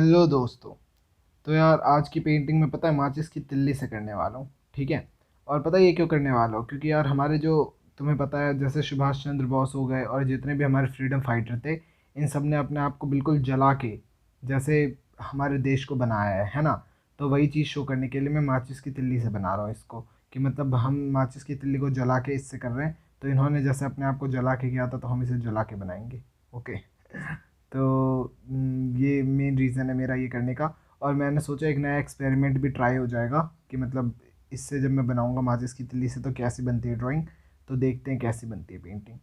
Hello दोस्तों। तो यार आज की पेंटिंग में पता है माचिस की तिल्ली से करने वाला हूँ। ठीक है। और पता है ये क्यों करने वाला हूँ, क्योंकि यार हमारे जो तुम्हें पता है जैसे सुभाष चंद्र बोस हो गए और जितने भी हमारे फ्रीडम फाइटर थे, इन सब ने अपने आप को बिल्कुल जला के जैसे हमारे देश को बनाया है ना। तो वही चीज़ शो करने के लिए मैं माचिस की तिल्ली से बना रहा हूँ इसको, कि मतलब हम माचिस की तिल्ली को जला के इससे कर रहे हैं। तो इन्होंने जैसे अपने आप को जला के किया था, तो हम इसे जला के बनाएंगे। ओके। तो ये मेन रीज़न है मेरा ये करने का। और मैंने सोचा एक नया एक्सपेरिमेंट भी ट्राई हो जाएगा, कि मतलब इससे जब मैं बनाऊंगा माचिस की तिल्ली से तो कैसी बनती है ड्राइंग। तो देखते हैं कैसी बनती है पेंटिंग।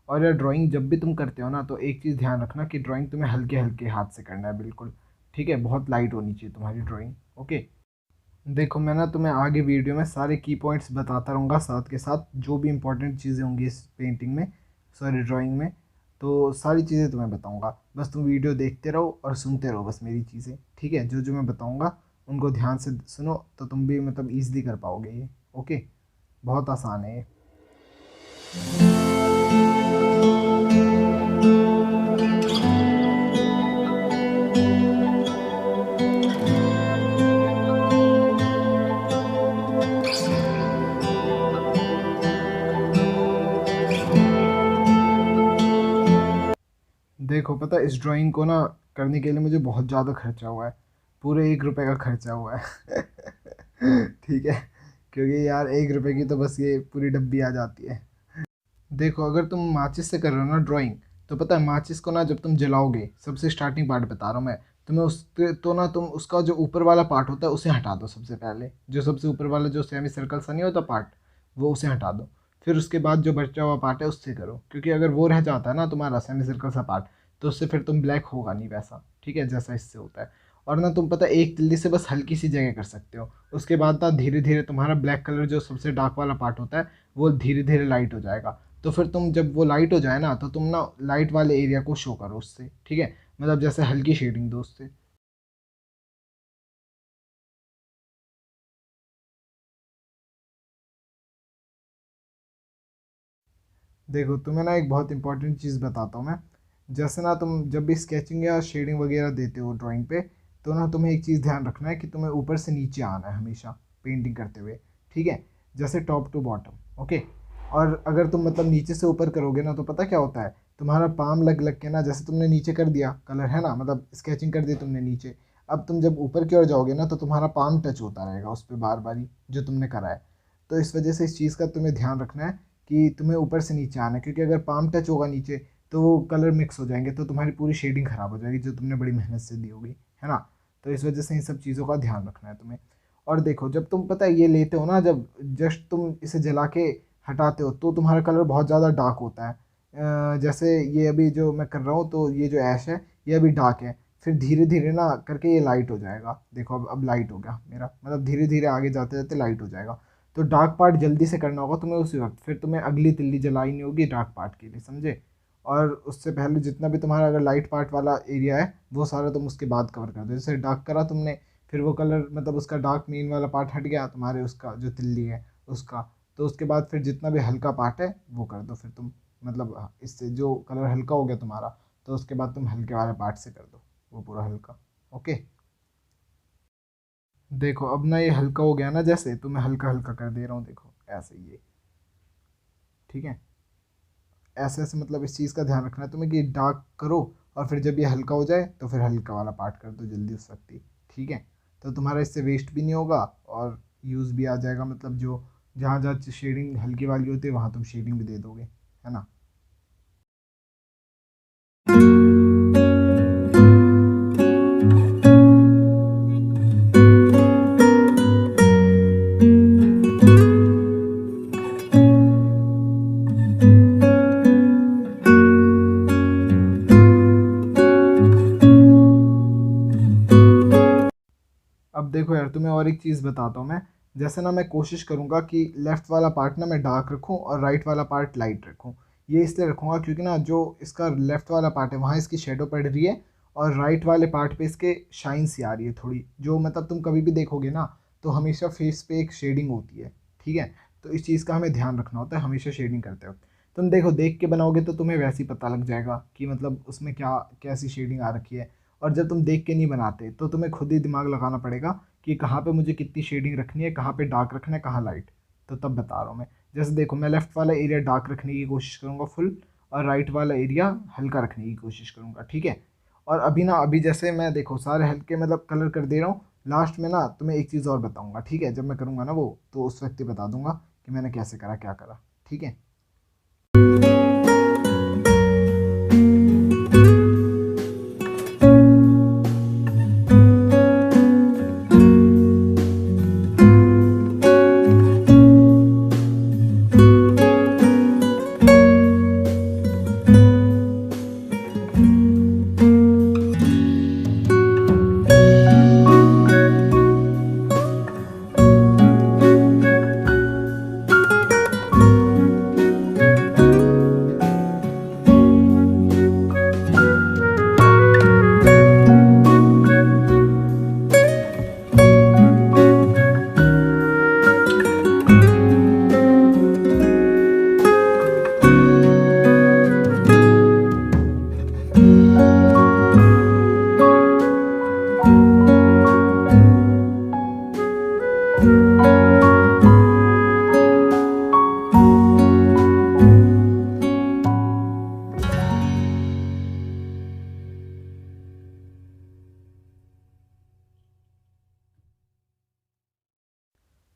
और यार ड्राइंग जब भी तुम करते हो ना, तो एक चीज़ ध्यान रखना कि ड्राइंग तुम्हें हल्के हल्के हाथ से करना है बिल्कुल। ठीक है, बहुत लाइट होनी चाहिए तुम्हारी ड्राइंग। ओके। देखो मैं ना तुम्हें आगे वीडियो में सारे की पॉइंट्स बताता रहूँगा, साथ के साथ जो भी इंपॉर्टेंट चीज़ें होंगी इस पेंटिंग में, सॉरी ड्राइंग में। तो सारी चीज़ें तुम्हें बताऊँगा, बस तुम वीडियो देखते रहो और सुनते रहो बस मेरी चीज़ें। ठीक है, जो जो मैं बताऊँगा उनको ध्यान से सुनो, तो तुम भी मतलब ईजिली कर पाओगे ये। ओके। बहुत आसान है ये। देखो पता है इस ड्राइंग को ना करने के लिए मुझे बहुत ज़्यादा खर्चा हुआ है। पूरे 1 रुपए का खर्चा हुआ है। ठीक है। क्योंकि यार 1 रुपए की तो बस ये पूरी डब्बी आ जाती है। देखो अगर तुम माचिस से कर रहे हो ना ड्राइंग, तो पता है माचिस को ना जब तुम जलाओगे, सबसे स्टार्टिंग पार्ट बता रहा हूँ मैं तुम्हें, उस तो ना तुम उसका जो ऊपर वाला पार्ट होता है उसे हटा दो सबसे पहले। जो सबसे ऊपर वाला जो सेमी सर्कल सा नहीं होता पार्ट, वो उसे हटा दो। फिर उसके बाद जो बचा हुआ पार्ट है उससे करो, क्योंकि अगर वो रह जाता है ना तुम्हारा सेमी सर्कल सा पार्ट, तो उससे फिर तुम ब्लैक होगा नहीं वैसा। ठीक है, जैसा इससे होता है। और ना तुम पता है एक तिल्ली से बस हल्की सी जगह कर सकते हो। उसके बाद ना धीरे धीरे तुम्हारा ब्लैक कलर जो सबसे डार्क वाला पार्ट होता है, वो धीरे धीरे लाइट हो जाएगा। तो फिर तुम जब वो लाइट हो जाए ना, तो तुम ना लाइट वाले एरिया को शो करो उससे। ठीक है, मतलब जैसे हल्की शेडिंग दो उससे। देखो तुम्हें ना एक बहुत इंपॉर्टेंट चीज़ बताता हूँ मैं। जैसे ना तुम जब भी स्केचिंग या शेडिंग वगैरह देते हो ड्राइंग पे, तो ना तुम्हें एक चीज़ ध्यान रखना है कि तुम्हें ऊपर से नीचे आना है हमेशा पेंटिंग करते हुए। ठीक है, जैसे टॉप टू बॉटम। ओके। और अगर तुम मतलब नीचे से ऊपर करोगे ना, तो पता क्या होता है, तुम्हारा पाम लग लग के ना, जैसे तुमने नीचे कर दिया कलर है ना, मतलब स्केचिंग कर दी तुमने नीचे। अब तुम जब ऊपर की ओर जाओगे ना, तो तुम्हारा पाम टच होता रहेगा उस पर बार बार ही, जो तुमने करा है। तो इस वजह से इस चीज़ का तुम्हें ध्यान रखना है कि तुम्हें ऊपर से नीचे आना है, क्योंकि अगर पाम टच होगा नीचे, तो वो कलर मिक्स हो जाएंगे, तो तुम्हारी पूरी शेडिंग ख़राब हो जाएगी जो तुमने बड़ी मेहनत से दी होगी, है ना। तो इस वजह से इन सब चीज़ों का ध्यान रखना है तुम्हें। और देखो जब तुम पता है ये लेते हो ना, जब जस्ट तुम इसे जला के हटाते हो, तो तुम्हारा कलर बहुत ज़्यादा डार्क होता है। जैसे ये अभी जो मैं कर रहा हूँ, तो ये जो ऐश है ये अभी डार्क है। फिर धीरे धीरे ना करके ये लाइट हो जाएगा। देखो अब लाइट हो गया मेरा, मतलब धीरे धीरे आगे जाते जाते लाइट हो जाएगा। तो डार्क पार्ट जल्दी से करना होगा तुम्हें उसी वक्त, फिर तुम्हें अगली तिल्ली जलाई नहीं होगी डार्क पार्ट के लिए, समझे। और उससे पहले जितना भी तुम्हारा अगर लाइट पार्ट वाला एरिया है, वो सारा तुम उसके बाद कवर कर दो। जैसे डार्क करा तुमने, फिर वो कलर मतलब उसका डार्क मेन वाला पार्ट हट गया तुम्हारे, उसका जो तिल्ली है उसका। तो उसके बाद फिर जितना भी हल्का पार्ट है वो कर दो फिर तुम, मतलब इससे जो कलर हल्का हो गया तुम्हारा, तो उसके बाद तुम हल्के वाले पार्ट से कर दो वो पूरा हल्का। ओके। देखो अब ना ये हल्का हो गया ना, जैसे तो मैं हल्का हल्का कर दे रहा हूँ, देखो ऐसे ये। ठीक है, ऐसे ऐसे मतलब इस चीज़ का ध्यान रखना है तुम्हें कि डार्क करो, और फिर जब ये हल्का हो जाए तो फिर हल्का वाला पार्ट कर दो जल्दी उस वक्त ही। ठीक है। तो तुम्हारा इससे वेस्ट भी नहीं होगा, और यूज़ भी आ जाएगा, मतलब जो जहाँ जहाँ शेडिंग हल्की वाली होती है वहाँ तुम शेडिंग भी दे दोगे, है ना। अब देखो यार तुम्हें और एक चीज़ बताता हूँ मैं। जैसे ना मैं कोशिश करूँगा कि लेफ़्ट वाला पार्ट ना मैं डार्क रखूँ और राइट वाला पार्ट लाइट रखूँ। ये इसलिए रखूँगा क्योंकि ना जो इसका लेफ़्ट वाला पार्ट है वहाँ इसकी शेडो पड़ रही है, और राइट वाले पार्ट पे इसके शाइन सी आ रही है थोड़ी, जो मतलब तुम कभी भी देखोगे ना, तो हमेशा फेस पे एक शेडिंग होती है। ठीक है। तो इस चीज़ का हमें ध्यान रखना होता है हमेशा शेडिंग करते वक्त। तुम देखो देख के बनाओगे तो तुम्हें वैसे ही पता लग जाएगा कि मतलब उसमें क्या कैसी शेडिंग आ रखी है। और जब तुम देख के नहीं बनाते तो तुम्हें खुद ही दिमाग लगाना पड़ेगा कि कहाँ पे मुझे कितनी शेडिंग रखनी है, कहाँ पे डार्क रखना है, कहाँ लाइट। तो तब बता रहा हूँ मैं। जैसे देखो, मैं लेफ़्ट वाला एरिया डार्क रखने की कोशिश करूँगा फुल, और राइट वाला एरिया हल्का रखने की कोशिश करूँगा, ठीक है। और अभी ना, अभी जैसे मैं देखो सारे हल्के मतलब कलर कर दे रहा हूँ, लास्ट में ना तुम्हें एक चीज़ और बताऊँगा, ठीक है। जब मैं करूँगा ना वो, तो उस वक्त ही बता दूंगा कि मैंने कैसे करा, क्या करा, ठीक है।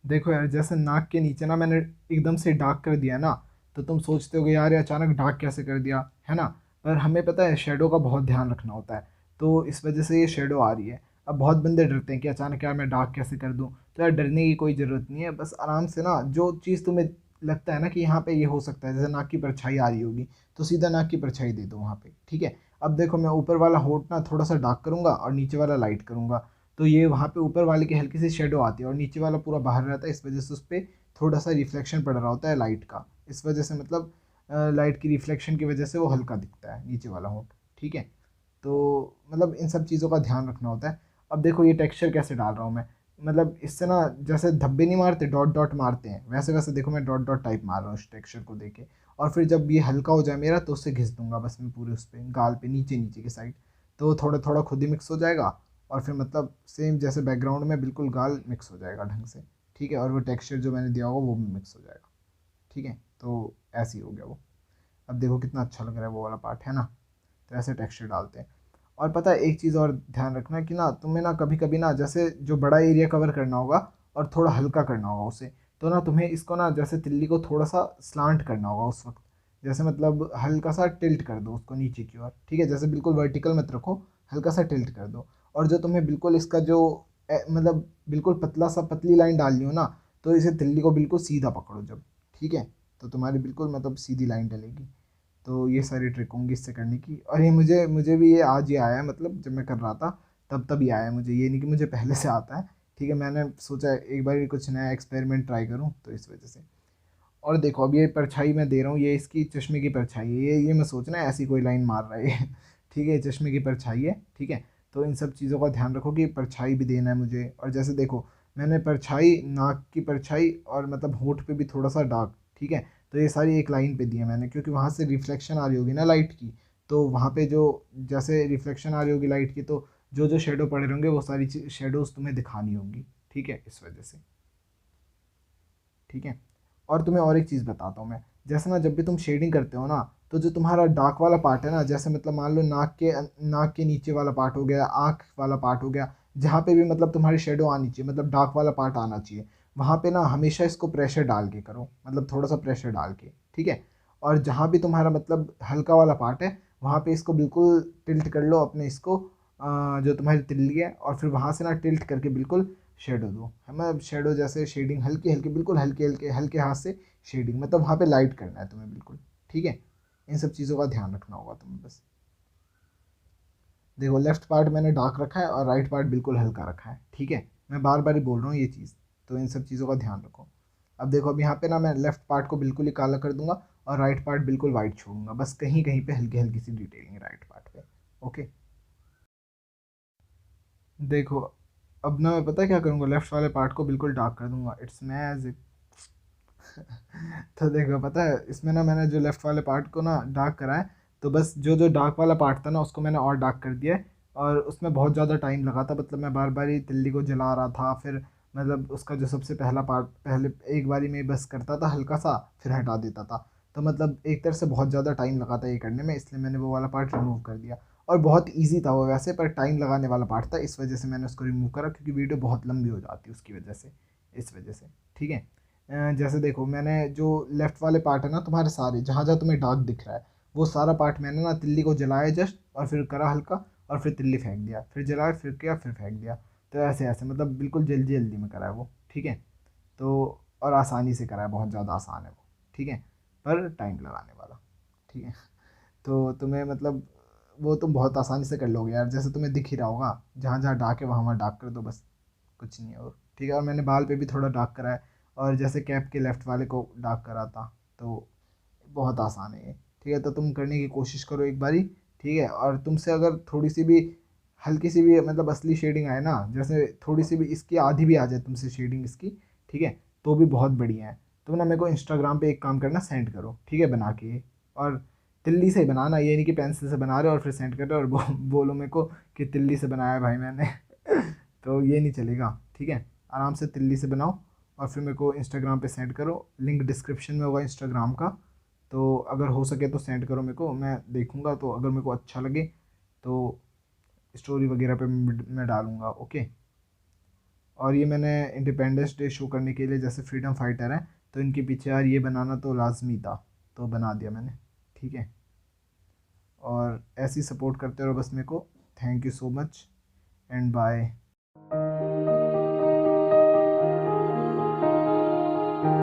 देखो यार, जैसे नाक के नीचे ना मैंने एकदम से डार्क कर दिया ना, तो तुम सोचते होगे यार ये अचानक डार्क कैसे कर दिया, है ना। पर हमें पता है शेडो का बहुत ध्यान रखना होता है, तो इस वजह से ये शेडो आ रही है। अब बहुत बंदे डरते हैं कि अचानक यार मैं डार्क कैसे कर दूँ, तो यार डरने की कोई ज़रूरत नहीं है। बस आराम से ना, जो चीज़ तुम्हें लगता है ना कि यहाँ पे ये हो सकता है, जैसे नाक की परछाई आ रही होगी, तो सीधा नाक की परछाई दे दो वहाँ पे, ठीक है। अब देखो, मैं ऊपर वाला होठ ना थोड़ा सा डार्क करूँगा और नीचे वाला लाइट करूँगा, तो ये वहाँ पे ऊपर वाले की हल्की सी शेडो आती है और नीचे वाला पूरा बाहर रहता है। इस वजह से उस पर थोड़ा सा रिफ्लेक्शन पड़ रहा होता है लाइट का, इस वजह से मतलब लाइट की रिफ्लेक्शन की वजह से वो हल्का दिखता है नीचे वाला होंठ, ठीक है। तो मतलब इन सब चीज़ों का ध्यान रखना होता है। अब देखो, ये टेक्सचर कैसे डाल रहा हूँ मैं, मतलब इससे ना जैसे धब्बे नहीं मारते, डॉट डॉट मारते हैं, वैसे वैसे देखो मैं डॉट डॉट टाइप मार रहा हूँ इस टेक्सचर को देके। और फिर जब ये हल्का हो जाए मेरा, तो उससे घिस दूंगा बस मैं पूरे उस पर गाल पे, नीचे नीचे की साइड, तो थोड़ा थोड़ा खुद ही मिक्स हो जाएगा। और फिर मतलब सेम जैसे बैकग्राउंड में बिल्कुल गाल मिक्स हो जाएगा ढंग से, ठीक है। और वो टेक्सचर जो मैंने दिया होगा वो भी मिक्स हो जाएगा, ठीक है। तो ऐसे ही हो गया वो। अब देखो कितना अच्छा लग रहा है वो वाला पार्ट, है ना। तो ऐसे टेक्सचर डालते हैं। और पता है एक चीज़ और ध्यान रखना कि ना, तुम्हें ना कभी कभी ना, जैसे जो बड़ा एरिया कवर करना होगा और थोड़ा हल्का करना होगा उसे, तो ना तुम्हें इसको ना जैसे तिल्ली को थोड़ा सा स्लांट करना होगा उस वक्त। जैसे मतलब हल्का सा टिल्ट कर दो उसको नीचे की ओर, ठीक है। जैसे बिल्कुल वर्टिकल मत रखो, हल्का सा टिल्ट कर दो। और जो तुम्हें बिल्कुल इसका जो मतलब बिल्कुल पतला सा पतली लाइन डालनी हो ना, तो इसे तिल्ली को बिल्कुल सीधा पकड़ो जब, ठीक है। तो तुम्हारी बिल्कुल मतलब सीधी लाइन डलेगी। तो ये सारी ट्रिक होंगी इससे करने की। और ये मुझे मुझे भी ये आज ही आया है, मतलब जब मैं कर रहा था तब ही आया है मुझे, ये नहीं कि मुझे पहले से आता है, ठीक है। मैंने सोचा एक बार ये कुछ नया एक्सपेरिमेंट ट्राई करूँ, तो इस वजह से। और देखो, अब ये परछाई मैं दे रहा हूँ, ये इसकी चश्मे की परछाई है, ये मैं सोच रहा है ऐसी कोई लाइन मार रहा है ये ठीक है, चश्मे की परछाई है, ठीक है। तो इन सब चीज़ों का ध्यान रखो कि परछाई भी देना है मुझे। और जैसे देखो, मैंने परछाई, नाक की परछाई और मतलब होठ पे भी थोड़ा सा डार्क, ठीक है। तो ये सारी एक लाइन पे दी है मैंने, क्योंकि वहाँ से रिफ्लेक्शन आ रही होगी ना लाइट की, तो वहाँ पे जो जैसे रिफ्लेक्शन आ रही होगी लाइट की, तो जो जो शेडो पड़े होंगे वो सारी शेडोज तुम्हें दिखानी होगी, ठीक है, इस वजह से, ठीक है। और तुम्हें और एक चीज़ बताता हूँ मैं। जैसे ना जब भी तुम शेडिंग करते हो ना, तो जो तुम्हारा डार्क वाला पार्ट है ना, जैसे मतलब मान लो नाक के नीचे वाला पार्ट हो गया, आँख वाला पार्ट हो गया, जहाँ पे भी मतलब तुम्हारी शेडो आनी चाहिए, मतलब डार्क वाला पार्ट आना चाहिए, वहाँ पे ना हमेशा इसको प्रेशर डाल के करो, मतलब थोड़ा सा प्रेशर डाल के, ठीक है। और जहाँ भी तुम्हारा मतलब हल्का वाला पार्ट है, वहाँ पे इसको बिल्कुल टिल्ट कर लो अपने इसको, जो तुम्हारी तिल्ली है, और फिर वहाँ से ना टिल्ट करके बिल्कुल शेडो दो, है मतलब शेडो जैसे शेडिंग हल्की हल्की, बिल्कुल हल्के हल्के हल्के हाथ से शेडिंग, मतलब वहाँ पे लाइट करना है तुम्हें बिल्कुल, ठीक है। इन सब चीज़ों का ध्यान रखना होगा तुम्हें बस। देखो, लेफ्ट पार्ट मैंने डार्क रखा है और राइट पार्ट बिल्कुल हल्का रखा है, ठीक है। मैं बार बार ही बोल रहा हूँ ये चीज़, तो इन सब चीज़ों का ध्यान रखो। अब देखो, अब यहाँ पे ना मैं लेफ्ट पार्ट को बिल्कुल ही काला कर दूंगा और राइट पार्ट बिल्कुल वाइट छोड़ूंगा, बस कहीं कहीं पे हल्की हल्की सी डिटेलिंग राइट पार्ट पे, ओके। देखो, अब ना मैं पता है क्या करूँगा, लेफ्ट वाले पार्ट को बिल्कुल डार्क कर दूंगा, इट्स मैजिक तो देखो, पता है इसमें ना मैंने जो लेफ़्ट वाले पार्ट को ना डार्क करा है, तो बस जो जो डार्क वाला पार्ट था ना, उसको मैंने और डार्क कर दिया है। और उसमें बहुत ज़्यादा टाइम लगा था, मतलब मैं बार बार ही तिल्ली को जला रहा था। फिर मतलब उसका जो सबसे पहला पार्ट, पहले एक बारी में बस करता था हल्का सा, फिर हटा देता था। तो मतलब एक तरह से बहुत ज़्यादा टाइम लगा था ये करने में, इसलिए मैंने वो वाला पार्ट रिमूव कर दिया। और बहुत ईजी था वो वैसे, पर टाइम लगाने वाला पार्ट था, इस वजह से मैंने उसको रिमूव करा, क्योंकि वीडियो बहुत लंबी हो जाती है उसकी वजह से, इस वजह से। ठीक है। जैसे देखो, मैंने जो लेफ़्ट वाले पार्ट है ना तुम्हारे सारे, जहाँ जहाँ तुम्हें डार्क दिख रहा है, वो सारा पार्ट मैंने ना तिल्ली को जलाया जस्ट, और फिर करा हल्का, और फिर तिल्ली फेंक दिया, फिर जलाया, फिर किया, फिर फेंक दिया। तो ऐसे ऐसे मतलब बिल्कुल जल्दी जल्दी में करा है वो। ठीक है। तो और आसानी से करा है, बहुत ज़्यादा आसान है वो। ठीक है। पर टाइम लगाने वाला। ठीक है। तो तुम्हें मतलब वो तुम बहुत आसानी से कर लोगे यार, जैसे तुम्हें दिख ही रहा होगा, जहाँ जहाँ डार्क है वहाँ वहाँ डार्क कर दो बस, कुछ नहीं है और। ठीक है। और मैंने बाल पे भी थोड़ा डार्क करा है, और जैसे कैप के लेफ़्ट वाले को डार्क करा था। तो बहुत आसान है ये। ठीक है। तो तुम करने की कोशिश करो एक बारी। ठीक है। और तुमसे अगर थोड़ी सी भी, हल्की सी भी मतलब असली शेडिंग आए ना, जैसे थोड़ी सी भी इसकी आधी भी आ जाए तुमसे शेडिंग इसकी, ठीक है, तो भी बहुत बढ़िया है। तो ना मेरे को इंस्टाग्राम पे एक काम करना, सेंड करो, ठीक है, बना के। और तिल्ली से ही बनाना, ये नहीं कि पेंसिल से बना रहे हो और फिर सेंड कर रहे हो और बोलो मेरे को कि तिल्ली से बनाया है भाई मैंने। तो ये नहीं चलेगा। ठीक है। आराम से तिल्ली से बनाओ, और फिर मेरे को इंस्टाग्राम पे सेंड करो, लिंक डिस्क्रिप्शन में होगा इंस्टाग्राम का। तो अगर हो सके तो सेंड करो मेरे को, मैं देखूँगा, तो अगर मेरे को अच्छा लगे तो स्टोरी वगैरह पे मैं डालूँगा। ओके। और ये मैंने इंडिपेंडेंस डे शो करने के लिए, जैसे फ्रीडम फाइटर हैं, तो इनके पीछे यार ये बनाना तो लाजमी था, तो बना दिया मैंने। ठीक है। और ऐसे ही सपोर्ट करते रहो बस मेरे को। Thank you so much, and bye.